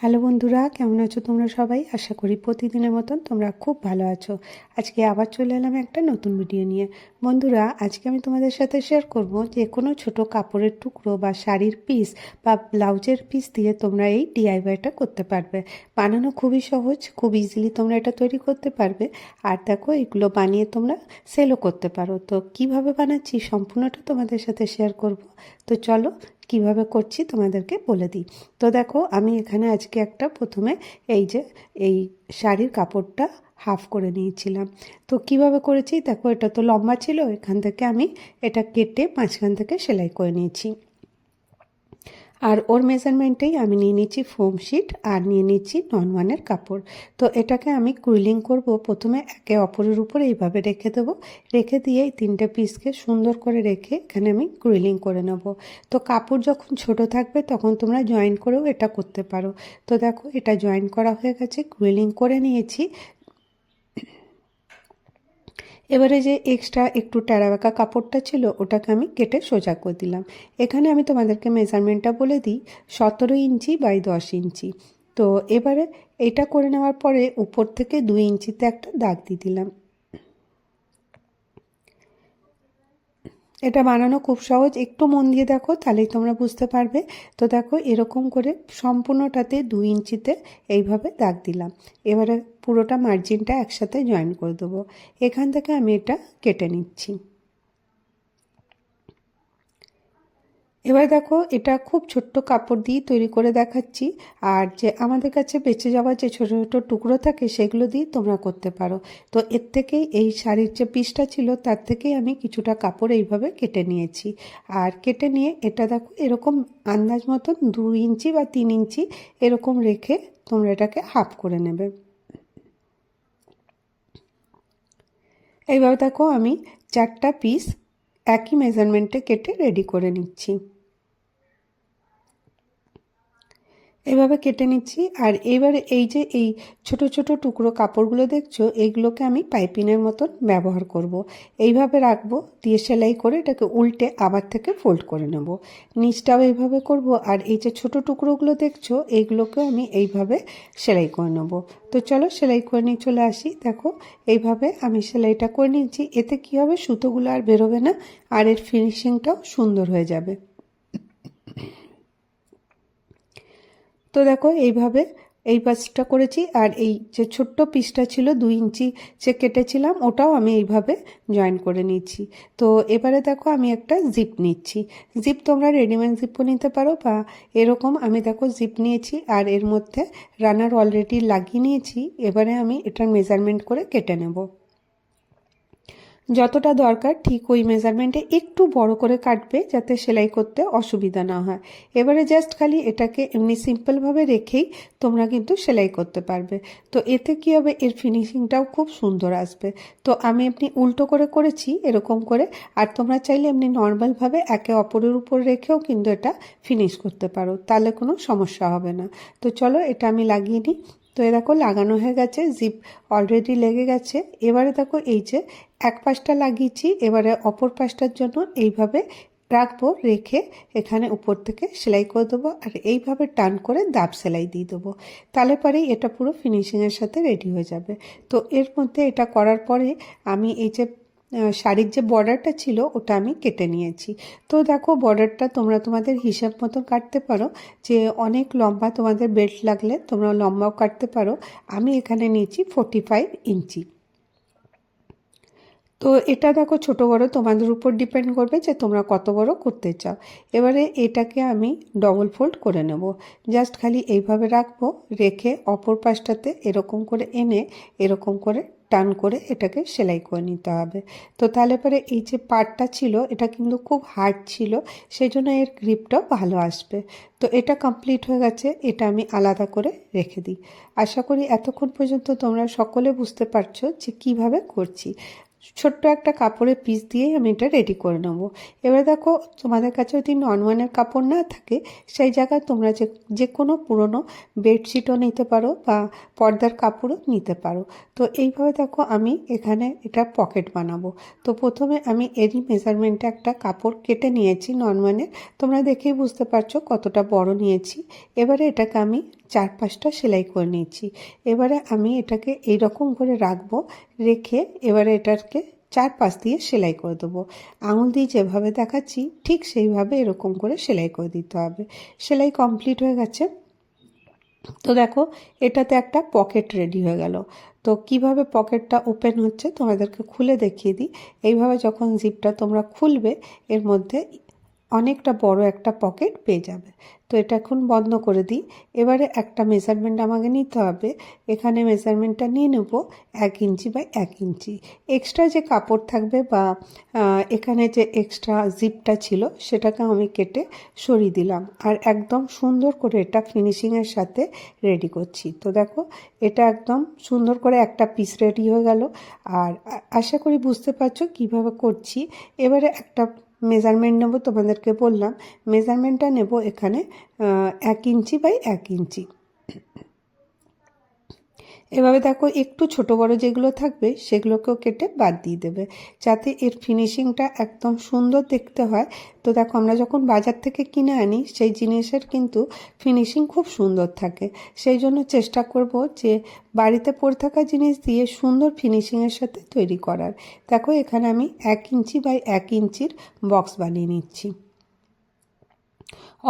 Hello বন্ধুরা, কেমন আছো তোমরা সবাই? আশা করি প্রতিদিনের মতন তোমরা খুব ভালো আছো। আজকে আবার চলে এলাম একটা নতুন ভিডিও নিয়ে। বন্ধুরা, আজকে আমি তোমাদের সাথে শেয়ার করব যে কোনো ছোট কাপড়ের টুকরো বা শাড়ির পিস বা ব্লাউজের পিস দিয়ে তোমরা এই ডিআইওয়াইটা করতে পারবে। বানানো খুবই সহজ, খুব ইজিলি তোমরা এটা তৈরি করতে পারবে। আর দেখো, এগুলো বানিয়ে তোমরা সেলও করতে পারো। তো কিভাবে বানাচ্ছি সম্পূর্ণটা তোমাদের সাথে শেয়ার করব। তো চলো কিভাবে করছি তোমাদেরকে বলে দিই। তো দেখো, আমি এখানে আজকে একটা প্রথমে এই শাড়ির কাপড়টা হাফ করে নিয়েছিলাম। তো কিভাবে করেছি দেখো, এটা তো লম্বা ছিল, এখান থেকে আমি এটা কেটে মাঝখান থেকে সেলাই করে নিয়েছি। আর ওর মেজারমেন্টেই আমি নিয়ে নিচ্ছি ফোম শিট আর নিয়ে নিচ্ছি নন-ওয়ানের কাপড়। তো এটাকে আমি কুইলিং করব। প্রথমে একে অপরের উপর এইভাবে রেখে দেবো। রেখে দিয়ে এই তিনটে পিসকে সুন্দর করে রেখে এখানে আমি কুইলিং করে নেব। তো কাপড় যখন ছোট থাকবে তখন তোমরা জয়েন করেও এটা করতে পারো। তো দেখো, এটা জয়েন করা হয়ে গেছে, কুইলিং করে নিয়েছি। এবারে যে এক্সট্রা একটু টেরাবেকা কাপড়টা ছিল ওটাকে আমি কেটে সোজা করে দিলাম। এখানে আমি তোমাদেরকে মেজারমেন্টটা বলে দিই, 17 ইঞ্চি বাই 10 ইঞ্চি। তো এবারে এটা করে নেওয়ার পরে উপর থেকে 2 ইঞ্চিতে একটা দাগ দিয়ে দিলাম। এটা বানানো খুব সহজ, একটু মন দিয়ে দেখো তাহলেই তোমরা বুঝতে পারবে। তো দেখো, এরকম করে সম্পূর্ণটাতে 2 ইঞ্চিতে এইভাবে দাগ দিলাম। এবারে পুরোটা মার্জিনটা একসাথে জয়েন করে দেবো। এখান থেকে আমি এটা কেটে নিচ্ছি। এবার দেখো, এটা খুব ছোট্ট কাপড় দিয়ে তৈরি করে দেখাচ্ছি। আর যে আমাদের কাছে বেঁচে যাওয়া যে ছোটো ছোটো টুকরো থাকে সেগুলো দিয়ে তোমরা করতে পারো। তো এর থেকেই এই শাড়ির যে পিসটা ছিল তার থেকেই আমি কিছুটা কাপড় এইভাবে কেটে নিয়েছি। আর কেটে নিয়ে এটা দেখো, এরকম আন্দাজ মতন 2 ইঞ্চি বা 3 ইঞ্চি এরকম রেখে তোমরা এটাকে হাফ করে নেবে। এইভাবে দেখো, আমি 4টা পিস একই মেজারমেন্টে কেটে রেডি করে নিচ্ছি। এভাবে কেটে নিচ্ছি। আর এবারে এই ছোট ছোট টুকরো কাপড়গুলো দেখছো, এইগুলোকে আমি পাইপিনের মতন ব্যবহার করব। এইভাবে রাখবো, দিয়ে সেলাই করে এটাকে উল্টে আবার থেকে ফোল্ড করে নেব। নিচটাও এইভাবে করব। আর এই যে ছোট টুকরোগুলো দেখছো এইগুলোকেও আমি এইভাবে সেলাই করে নেব। তো চলো সেলাই করে নিয়ে চলে আসি। দেখো, এইভাবে আমি সেলাইটা করে নিয়েছি। এতে কী হবে, সুতোগুলো আর বেরোবে না, আর এর ফিনিশিংটাও সুন্দর হয়ে যাবে। তো দেখো, এইভাবে এই পাশটা করেছি। আর এই যে ছোট্ট পিসটা ছিল 2 ইঞ্চি যে কেটেছিলাম ওটাও আমি এইভাবে জয়েন করে নিচ্ছি। তো এবারে দেখো, আমি একটা জিপ নিচ্ছি। জিপ তোমরা রেডিমেড জিপও নিতে পারো, বা এরকম আমি দেখো জিপ নিয়েছি আর এর মধ্যে রানার অলরেডি লাগিয়ে নিয়েছি। এবারে আমি এটার মেজারমেন্ট করে কেটে নেব। যতটা দরকার ঠিক ওই মেজারমেন্টে একটু বড় করে কাটবে, যাতে সেলাই করতে অসুবিধা না হয়। এবারে জাস্ট খালি এটাকে এমনি সিম্পলভাবে রেখেই তোমরা কিন্তু সেলাই করতে পারবে। তো এতে কী হবে, এর ফিনিশিংটাও খুব সুন্দর আসবে। তো আমি এমনি উল্টো করে করেছি এরকম করে। আর তোমরা চাইলে এমনি নর্মালভাবে একে অপরের উপর রেখেও কিন্তু এটা ফিনিশ করতে পারো, তাহলে কোনো সমস্যা হবে না। তো চলো এটা আমি লাগিয়ে নিই। তো এ দেখো, লাগানো হয়ে গেছে, জিপ অলরেডি লেগে গেছে। এবারে দেখো, এই যে এক পাশটা লাগিয়েছি, এবারে অপর পাশটার জন্য এইভাবে রাখবো, রেখে এখানে উপর থেকে সেলাই করে দেবো। আর এইভাবে টান করে দাব সেলাই দিয়ে দেবো। তাহলে পরেই এটা পুরো ফিনিশিংয়ের সাথে রেডি হয়ে যাবে। তো এর মধ্যে এটা করার পরে আমি এই যে শাড়ির যে বর্ডারটা ছিল ওটা আমি কেটে নিয়েছি। তো দেখো, বর্ডারটা তোমরা তোমাদের হিসাব মতো কাটতে পারো, যে অনেক লম্বা তোমাদের বেল্ট লাগলে তোমরা লম্বাও কাটতে পারো। আমি এখানে নিয়েছি 45 ইঞ্চি। তো এটা দেখো, ছোট বড় তোমাদের উপর ডিপেন্ড করবে যে তোমরা কত বড় করতে চাও। এবারে এটাকে আমি ডবল ফোল্ড করে নেব। জাস্ট খালি এইভাবে রাখবো, রেখে অপর পাশটাতে এরকম করে এনে এরকম করে টান করে এটাকে সেলাই করে নিতে হবে। তো তাহলে পরে এই যে পার্টটা ছিল এটা কিন্তু খুব হার্ড ছিল, সেই জন্য এর গ্রিপটাও ভালো আসবে। তো এটা কমপ্লিট হয়ে গেছে, এটা আমি আলাদা করে রেখে দিই। আশা করি এতক্ষণ পর্যন্ত তোমরা সকলে বুঝতে পারছো যে কিভাবে করছি। ছোট্ট একটা কাপড়ের পিস দিয়েই আমি এটা রেডি করে নেব। এবার দেখো, তোমাদের কাছে যদি নন-ওয়ানের কাপড় না থাকে সেই জায়গায় তোমরা যে কোনো পুরনো বেডশিটও নিতে পারো বা পর্দার কাপড়ও নিতে পারো। তো এইভাবে দেখো, আমি এখানে এটা পকেট বানাবো। তো প্রথমে আমি এরই মেজারমেন্টে একটা কাপড় কেটে নিয়েছি নন-ওয়ানের। তোমরা দেখেই বুঝতে পারছো কতটা বড় নিয়েছি। এবারে এটাকে আমি 4-5টা সেলাই করে নিচ্ছি। এবারে আমি এটাকে এইরকম করে রাখবো, রেখে এবারে এটাকে 4 পাশ দিয়ে সেলাই করে দেবো। আঙুল দিয়ে যেভাবে দেখাচ্ছি ঠিক সেইভাবে এরকম করে সেলাই করে দিতে হবে। সেলাই কমপ্লিট হয়ে গেছে। তো দেখো এটাতে একটা পকেট রেডি হয়ে গেল। তো কিভাবে পকেটটা ওপেন হচ্ছে তোমাদেরকে খুলে দেখিয়ে দিই। এইভাবে যখন জিপটা তোমরা খুলবে এর মধ্যে অনেকটা বড় একটা পকেট পেয়ে যাবে। তো এটা এখন বন্ধ করে দিই। এবারে একটা মেজারমেন্ট আমাকে নিতে হবে। এখানে মেজারমেন্টটা নিয়ে নেব 1 ইঞ্চি বাই 1 ইঞ্চি। এক্সট্রা যে কাপড় থাকবে বা এখানে যে এক্সট্রা জিপটা ছিল সেটাকে আমি কেটে সরিয়ে দিলাম, আর একদম সুন্দর করে এটা ফিনিশিংয়ের সাথে রেডি করছি। তো দেখো এটা একদম সুন্দর করে একটা পিস রেডি হয়ে গেল। আর আশা করি বুঝতে পারছো কিভাবে করছি। এবারে একটা মেজারমেন্ট নেব, তোমাদেরকে বললাম মেজারমেন্টটা নেব এখানে 1 ইঞ্চি বাই 1 ইঞ্চি। এভাবে দেখো একটু ছোট বড় যেগুলো থাকবে সেগুলোকেও কেটে বাদ দিয়ে দেবে, যাতে এর ফিনিশিংটা একদম সুন্দর দেখতে হয়। তো দেখো আমরা যখন বাজার থেকে কিনে আনি সেই জিনিসের কিন্তু ফিনিশিং খুব সুন্দর থাকে। সেই জন্য চেষ্টা করব যে বাড়িতে পড়ে থাকা জিনিস দিয়ে সুন্দর ফিনিশিংয়ের সাথে তৈরি করার। দেখো এখানে আমি 1 ইঞ্চি বাই 1 ইঞ্চির বক্স বানিয়ে নিচ্ছি।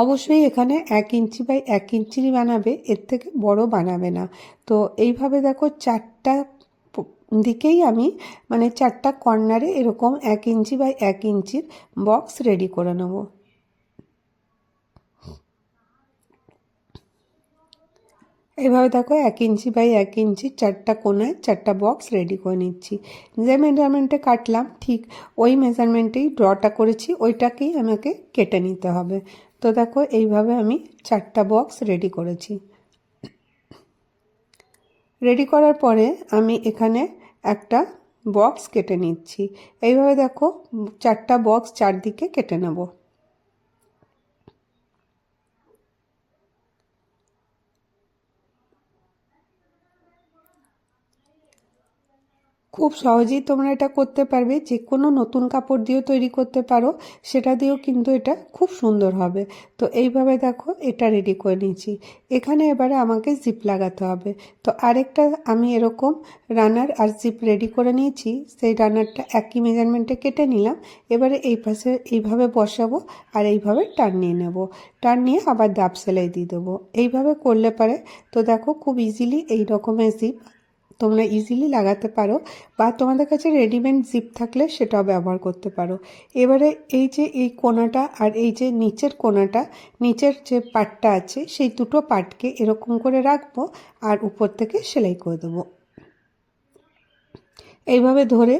অবশ্যই এখানে 1 ইঞ্চি বাই 1 ইঞ্চিরই বানাবে, এর থেকে বড় বানাবে না। তো এইভাবে দেখো 4টা দিকেই আমি মানে 4টা কর্নারে এরকম 1 ইঞ্চি বাই 1 ইঞ্চির বক্স রেডি করে নেব। এইভাবে দেখো 1 ইঞ্চি বাই 1 ইঞ্চি 4টা কোণায় 4টা বক্স রেডি করে নিচ্ছি। যে মেজারমেন্টে কাটলাম ঠিক ওই মেজারমেন্টেই ড্রটা করেছি, ওইটাকেই আমাকে কেটে নিতে হবে। তো দেখো এইভাবে আমি 4টা বক্স রেডি করেছি। রেডি করার পরে আমি এখানে একটা বক্স কেটে নিচ্ছি। এইভাবে দেখো 4টা বক্স চারদিকে কেটে নেব। খুব সহজেই তোমরা এটা করতে পারবে, যে কোনো নতুন কাপড় দিয়েও তৈরি করতে পারো, সেটা দিয়েও কিন্তু এটা খুব সুন্দর হবে। তো এইভাবে দেখো এটা রেডি করে নিয়েছি। এখানে এবারে আমাকে জিপ লাগাতে হবে। তো আরেকটা আমি এরকম রানার আর জিপ রেডি করে নিয়েছি, সেই রানারটা একই মেজারমেন্টে কেটে নিলাম। এবারে এই পাশে এইভাবে বসাবো আর এইভাবে টান নিয়ে নেব। টান নিয়ে আবার দাব সেলাই দিয়ে দেবো। এইভাবে করলে পারে তো দেখো খুব ইজিলি এই রকমের জিপ তোমরা ইজিলি লাগাতে পারো, বা তোমাদের কাছে রেডিমেড জিপ থাকলে সেটাও ব্যবহার করতে পারো। এবারে এই যে এই কোণাটা আর এই যে নিচের কোণাটা, নিচের যে পার্টটা আছে সেই দুটো পার্টকে এরকম করে রাখবো আর উপর থেকে সেলাই করে দেবো। এইভাবে ধরে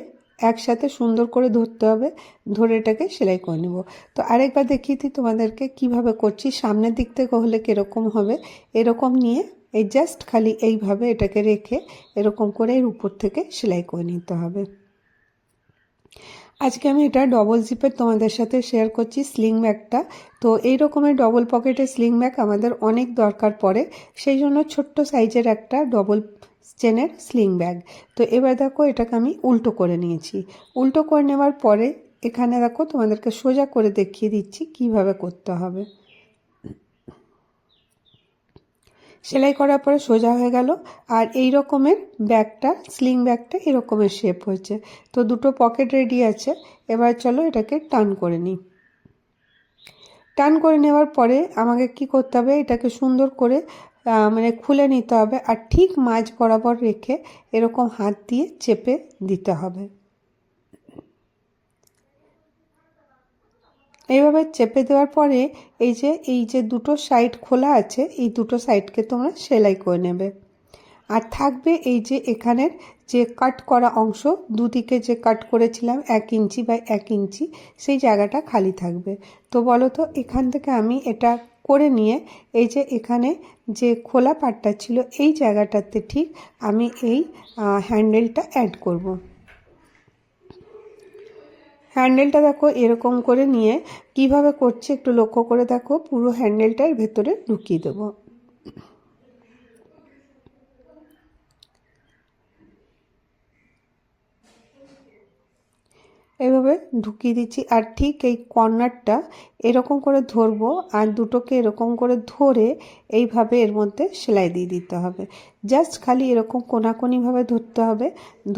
একসাথে সুন্দর করে ধরতে হবে, ধরে এটাকে সেলাই করে নেব। তো আরেকবার দেখিয়ে দিই তোমাদেরকে কিভাবে করছি। সামনের দিক থেকে হলে কীরকম হবে, এরকম নিয়ে এই জাস্ট খালি এইভাবে এটাকে রেখে এরকম করে এর উপর থেকে সেলাই করে নিতে হবে। আজকে আমি এটা ডবল জিপের তোমাদের সাথে শেয়ার করছি স্লিং ব্যাগটা। তো এই রকমের ডবল পকেটের স্লিং ব্যাগ আমাদের অনেক দরকার পড়ে, সেই জন্য ছোট্ট সাইজের একটা ডবল চেনের স্লিং ব্যাগ। তো এবার দেখো এটাকে আমি উল্টো করে নিয়েছি। উল্টো করে নেওয়ার পরে এখানে দেখো তোমাদেরকে সোজা করে দেখিয়ে দিচ্ছি কিভাবে করতে হবে। সেলাই করার পরে সোজা হয়ে গেল, আর এই রকমের ব্যাগটা স্লিং ব্যাগটা এরকমের শেপ হয়েছে। তো দুটো পকেট রেডি আছে। এবার চলো এটাকে টান করে নিই। টান করে নেওয়ার পরে আমাকে কি করতে হবে, এটাকে সুন্দর করে মানে খুলে নিতে হবে, আর ঠিক মাঝ বরাবর রেখে এরকম হাত দিয়ে চেপে দিতে হবে। এইভাবে চেপে দেওয়ার পরে এই যে দুটো সাইড খোলা আছে, এই দুটো সাইডকে তোমরা সেলাই করে নেবে। আর থাকবে এই যে এখানের যে কাট করা অংশ, দুদিকে যে কাট করেছিলাম 1 ইঞ্চি বাই 1 ইঞ্চি, সেই জায়গাটা খালি থাকবে। তো বলো তো এখান থেকে আমি এটা করে নিয়ে এই যে এখানে যে খোলা পাটটা ছিল এই জায়গাটাতে ঠিক আমি এই হ্যান্ডেলটা অ্যাড করব। হ্যান্ডেলটা দেখো এরকম করে নিয়ে কিভাবে করছি একটু লক্ষ্য করে দেখো, পুরো হ্যান্ডেলটার ভেতরে ঢুকিয়ে দেবো। এইভাবে ঢুকিয়ে দিচ্ছি। আর ঠিক এই কর্নারটা এরকম করে ধরবো, আর দুটোকে এরকম করে ধরে এইভাবে এর মধ্যে সেলাই দিয়ে দিতে হবে। জাস্ট খালি এরকম কোনাকুনিভাবে ধরতে হবে।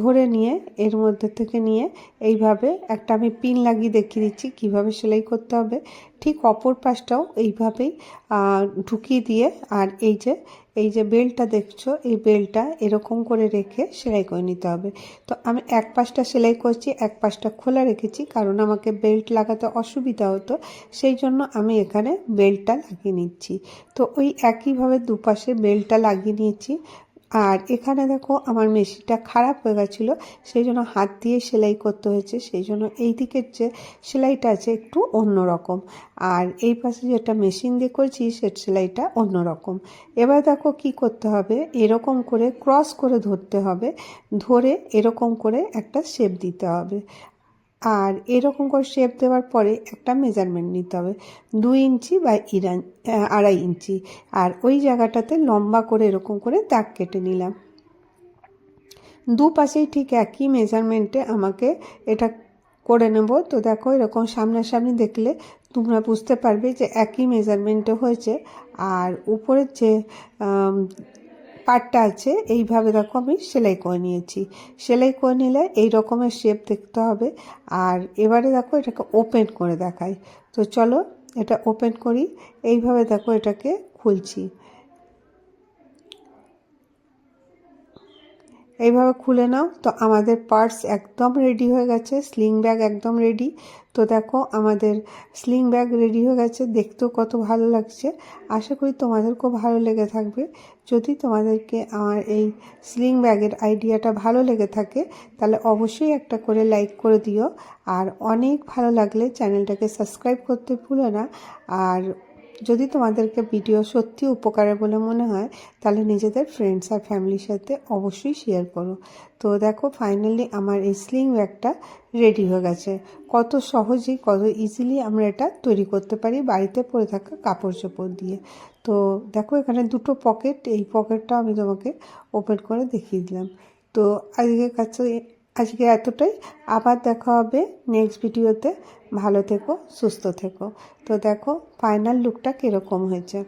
ধরে নিয়ে এর মধ্যে থেকে নিয়ে এইভাবে একটা আমি পিন লাগিয়ে দেখিয়ে দিচ্ছি কিভাবে সেলাই করতে হবে। ঠিক অপর পাশটাও এইভাবেই ঢুকিয়ে দিয়ে, আর এই যে বেল্টটা দেখছো, এই বেল্টটা এরকম করে রেখে সেলাই করে নিতে হবে। তো আমি এক পাশটা সেলাই করছি, এক পাশটা খোলা রেখেছি, কারণ আমাকে বেল্ট লাগাতে অসুবিধা হতো, সেই জন্য আমি এখানে বেল্টটা লাগিয়ে নিচ্ছি। তো ওই একইভাবে দুপাশে বেল্টটা লাগিয়ে নিয়েছি। আর এখানে দেখো আমার মেশিনটা খারাপ হয়ে গেছিলো, সেই জন্য হাত দিয়ে সেলাই করতে হয়েছে, সেই জন্য এই দিকের যে সেলাইটা আছে একটু অন্যরকম, আর এই পাশে যেটা মেশিন দিয়ে করছি সে সেলাইটা অন্যরকম। এবার দেখো কি করতে হবে, এরকম করে ক্রস করে ধরতে হবে, ধরে এরকম করে একটা শেপ দিতে হবে। আর এরকম করে শেপ দেওয়ার পরে একটা মেজারমেন্ট নিতে হবে 2 ইঞ্চি বা 2.5 ইঞ্চি, আর ওই জায়গাটাতে লম্বা করে এরকম করে দাগ কেটে নিলাম। দুপাশেই ঠিক একই মেজারমেন্টে আমাকে এটা করে নেব। তো দেখো এরকম সামনাসামনি দেখলে তোমরা বুঝতে পারবে যে একই মেজারমেন্টে হয়েছে। আর উপরের যে পাটটা আছে এইভাবে দেখো আমি সেলাই করে নিয়েছি। সেলাই করে নিলে এই রকমের শেপ দেখতে হবে। আর এবারে দেখো এটাকে ওপেন করে দেখাই। তো চলো এটা ওপেন করি। এইভাবে দেখো এটাকে খুলছি, এইভাবে খুলে নাও। তো আমাদের পার্স একদম রেডি হয়ে গেছে, স্লিং ব্যাগ একদম রেডি। তো দেখো আমাদের স্লিং ব্যাগ রেডি হয়ে গেছে, দেখতেও কত ভালো লাগছে। আশা করি তোমাদেরকেও ভালো লেগে থাকবে। যদি তোমাদেরকে আমার এই স্লিং ব্যাগের আইডিয়াটা ভালো লেগে থাকে তাহলে অবশ্যই একটা করে লাইক করে দিও, আর অনেক ভালো লাগলে চ্যানেলটাকে সাবস্ক্রাইব করতে ভুলো না। আর যদি তোমাদেরকে ভিডিও সত্যি উপকারে বলে মনে হয় তাহলে নিজেদের ফ্রেন্ডস আর ফ্যামিলির সাথে অবশ্যই শেয়ার করো। তো দেখো ফাইনালি আমার এই স্লিং ব্যাগটা রেডি হয়ে গেছে। কত সহজেই কত ইজিলি আমরা এটা তৈরি করতে পারি বাড়িতে পরে থাকা কাপড় চোপড় দিয়ে। তো দেখো এখানে দুটো পকেট, এই পকেটটা আমি তোমাকে ওপেন করে দেখিয়ে দিলাম। তো আজকে এতটাই। আবার দেখা হবে নেক্সট ভিডিওতে। ভালো থেকো, সুস্থ থেকো। তো দেখো ফাইনাল লুকটা কীরকম হয়েছে।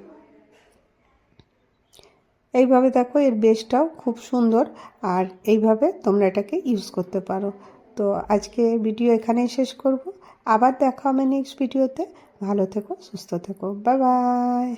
এইভাবে দেখো এর বেসটাও খুব সুন্দর, আর এইভাবে তোমরা এটাকে ইউজ করতে পারো। তো আজকে ভিডিও এখানেই শেষ করব। আবার দেখা হবে নেক্সট ভিডিওতে। ভালো থেকো, সুস্থ থেকো, বাই বাই।